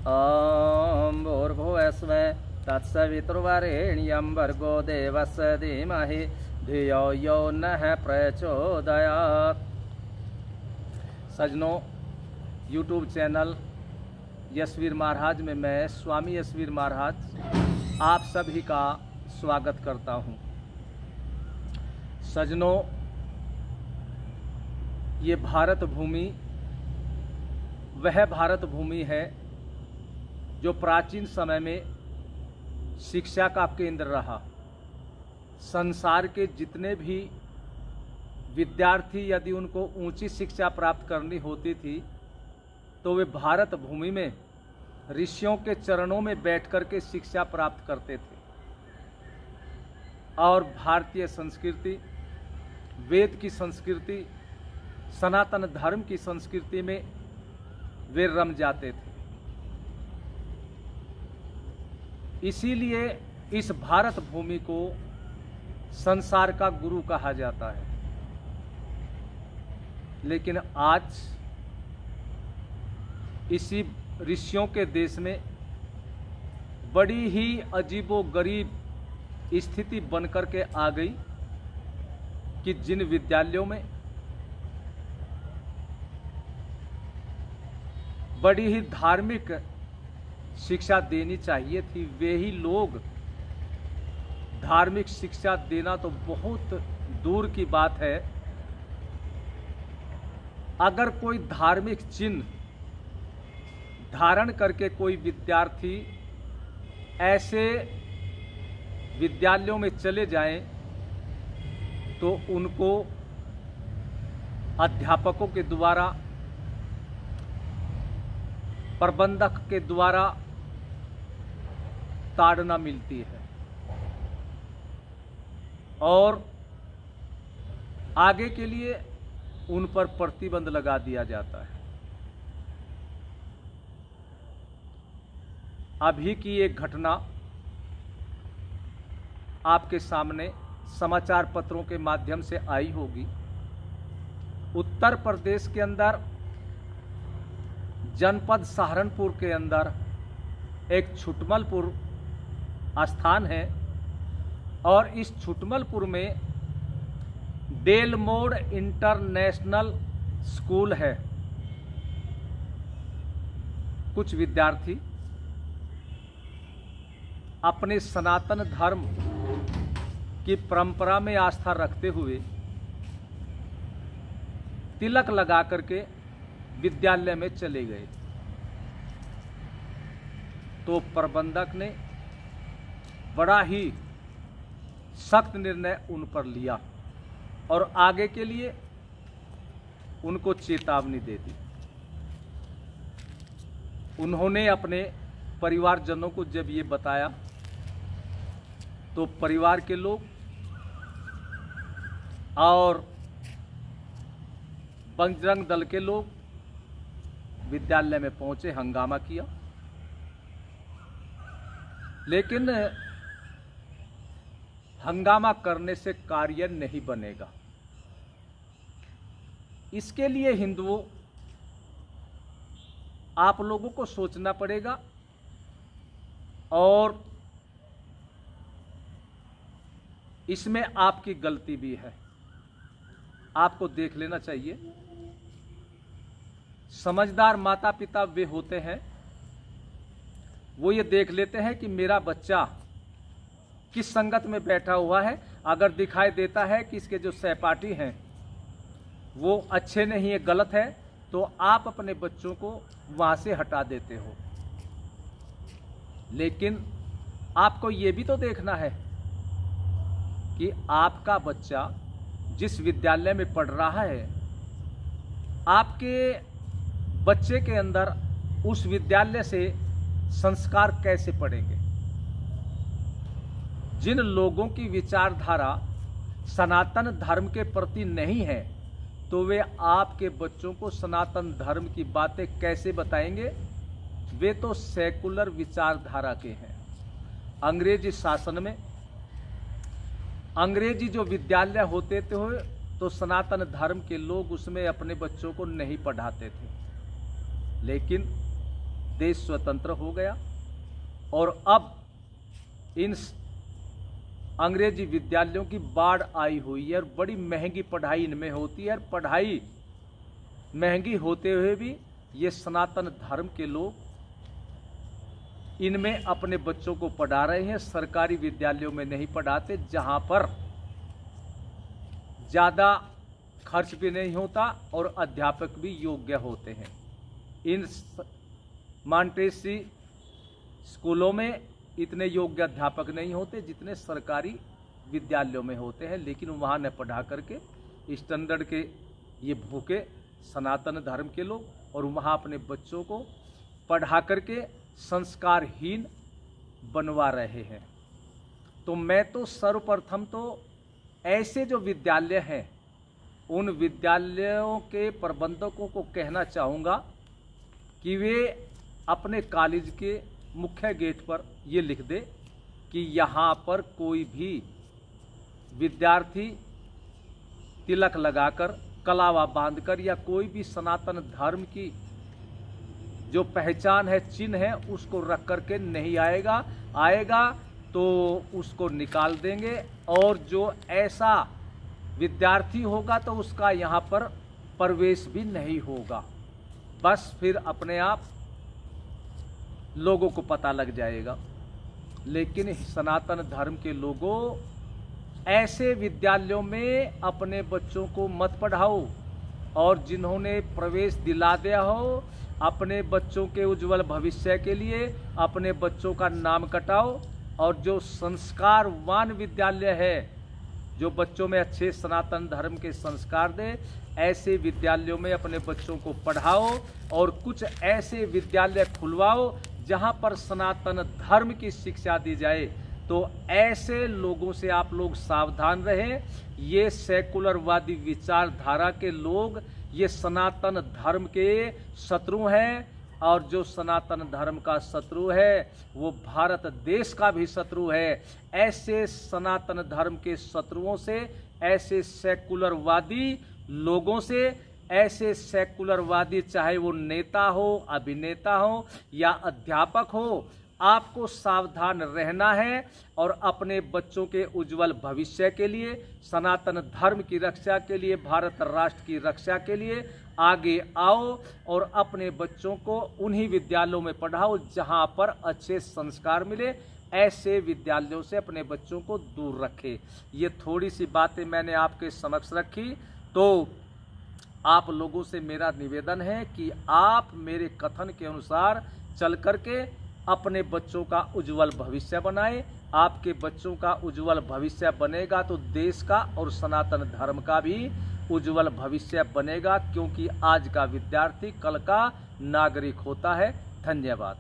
ॐ भूर्भुवस्वः तत्सवितुर्वरेण्यं भर्गो देवस्य धीमहि धियो यो नः प्रचोदयात्। सजनों, यूट्यूब चैनल यशवीर महाराज में मैं स्वामी यशवीर महाराज आप सभी का स्वागत करता हूं। सजनों, ये भारत भूमि वह भारत भूमि है जो प्राचीन समय में शिक्षा का केंद्र रहा। संसार के जितने भी विद्यार्थी यदि उनको ऊंची शिक्षा प्राप्त करनी होती थी तो वे भारत भूमि में ऋषियों के चरणों में बैठकर के शिक्षा प्राप्त करते थे और भारतीय संस्कृति, वेद की संस्कृति, सनातन धर्म की संस्कृति में वे रम जाते थे। इसीलिए इस भारत भूमि को संसार का गुरु कहा जाता है। लेकिन आज इसी ऋषियों के देश में बड़ी ही अजीबोगरीब स्थिति बनकर के आ गई कि जिन विद्यालयों में बड़ी ही धार्मिक शिक्षा देनी चाहिए थी, वे ही लोग धार्मिक शिक्षा देना तो बहुत दूर की बात है। अगर कोई धार्मिक चिन्ह धारण करके कोई विद्यार्थी ऐसे विद्यालयों में चले जाएं तो उनको अध्यापकों के द्वारा, प्रबंधक के द्वारा ताड़ना मिलती है और आगे के लिए उन पर प्रतिबंध लगा दिया जाता है। अभी की एक घटना आपके सामने समाचार पत्रों के माध्यम से आई होगी। उत्तर प्रदेश के अंदर जनपद सहारनपुर के अंदर एक छुटमलपुर स्थान है और इस छुटमलपुर में डेल मोड इंटरनेशनल स्कूल है। कुछ विद्यार्थी अपने सनातन धर्म की परंपरा में आस्था रखते हुए तिलक लगा करके विद्यालय में चले गए तो प्रबंधक ने बड़ा ही सख्त निर्णय उन पर लिया और आगे के लिए उनको चेतावनी दे दी। उन्होंने अपने परिवारजनों को जब ये बताया तो परिवार के लोग और बजरंग दल के लोग विद्यालय में पहुंचे, हंगामा किया। लेकिन हंगामा करने से कार्य नहीं बनेगा। इसके लिए हिंदुओं, आप लोगों को सोचना पड़ेगा और इसमें आपकी गलती भी है। आपको देख लेना चाहिए। समझदार माता पिता वे होते हैं, वो ये देख लेते हैं कि मेरा बच्चा किस संगत में बैठा हुआ है। अगर दिखाई देता है कि इसके जो सहपाठी हैं वो अच्छे नहीं है, गलत है, तो आप अपने बच्चों को वहां से हटा देते हो। लेकिन आपको ये भी तो देखना है कि आपका बच्चा जिस विद्यालय में पढ़ रहा है, आपके बच्चे के अंदर उस विद्यालय से संस्कार कैसे पड़ेंगे। जिन लोगों की विचारधारा सनातन धर्म के प्रति नहीं है तो वे आपके बच्चों को सनातन धर्म की बातें कैसे बताएंगे। वे तो सेकुलर विचारधारा के हैं। अंग्रेजी शासन में अंग्रेजी जो विद्यालय होते थे तो सनातन धर्म के लोग उसमें अपने बच्चों को नहीं पढ़ाते थे। लेकिन देश स्वतंत्र हो गया और अब इन अंग्रेजी विद्यालयों की बाढ़ आई हुई है और बड़ी महंगी पढ़ाई इनमें होती है। और पढ़ाई महंगी होते हुए भी ये सनातन धर्म के लोग इनमें अपने बच्चों को पढ़ा रहे हैं। सरकारी विद्यालयों में नहीं पढ़ाते, जहां पर ज़्यादा खर्च भी नहीं होता और अध्यापक भी योग्य होते हैं। इन मॉन्टेसरी स्कूलों में इतने योग्य अध्यापक नहीं होते जितने सरकारी विद्यालयों में होते हैं, लेकिन वहाँ न पढ़ा करके स्टैंडर्ड के ये भूखे सनातन धर्म के लोग और वहाँ अपने बच्चों को पढ़ा करके संस्कारहीन बनवा रहे हैं। तो मैं तो सर्वप्रथम तो ऐसे जो विद्यालय हैं उन विद्यालयों के प्रबंधकों को कहना चाहूँगा कि वे अपने कॉलेज के मुख्य गेट पर ये लिख दे कि यहाँ पर कोई भी विद्यार्थी तिलक लगाकर, कलावा बांधकर या कोई भी सनातन धर्म की जो पहचान है, चिन्ह है, उसको रख करके नहीं आएगा तो उसको निकाल देंगे। और जो ऐसा विद्यार्थी होगा तो उसका यहाँ पर प्रवेश भी नहीं होगा। बस फिर अपने आप लोगों को पता लग जाएगा। लेकिन सनातन धर्म के लोगों, ऐसे विद्यालयों में अपने बच्चों को मत पढ़ाओ और जिन्होंने प्रवेश दिला दिया हो अपने बच्चों के उज्जवल भविष्य के लिए अपने बच्चों का नाम कटाओ। और जो संस्कारवान विद्यालय है, जो बच्चों में अच्छे सनातन धर्म के संस्कार दे, ऐसे विद्यालयों में अपने बच्चों को पढ़ाओ। और कुछ ऐसे विद्यालय खुलवाओ जहां पर सनातन धर्म की शिक्षा दी जाए। तो ऐसे लोगों से आप लोग सावधान रहें। ये सेकुलरवादी विचारधारा के लोग ये सनातन धर्म के शत्रु हैं और जो सनातन धर्म का शत्रु है वो भारत देश का भी शत्रु है। ऐसे सनातन धर्म के शत्रुओं से, ऐसे सेकुलरवादी लोगों से, ऐसे सेकुलरवादी चाहे वो नेता हो, अभिनेता हो या अध्यापक हो, आपको सावधान रहना है और अपने बच्चों के उज्जवल भविष्य के लिए, सनातन धर्म की रक्षा के लिए, भारत राष्ट्र की रक्षा के लिए आगे आओ और अपने बच्चों को उन्हीं विद्यालयों में पढ़ाओ जहां पर अच्छे संस्कार मिले। ऐसे विद्यालयों से अपने बच्चों को दूर रखें। ये थोड़ी सी बातें मैंने आपके समक्ष रखी। तो आप लोगों से मेरा निवेदन है कि आप मेरे कथन के अनुसार चल करके अपने बच्चों का उज्जवल भविष्य बनाएं। आपके बच्चों का उज्जवल भविष्य बनेगा तो देश का और सनातन धर्म का भी उज्जवल भविष्य बनेगा, क्योंकि आज का विद्यार्थी कल का नागरिक होता है। धन्यवाद।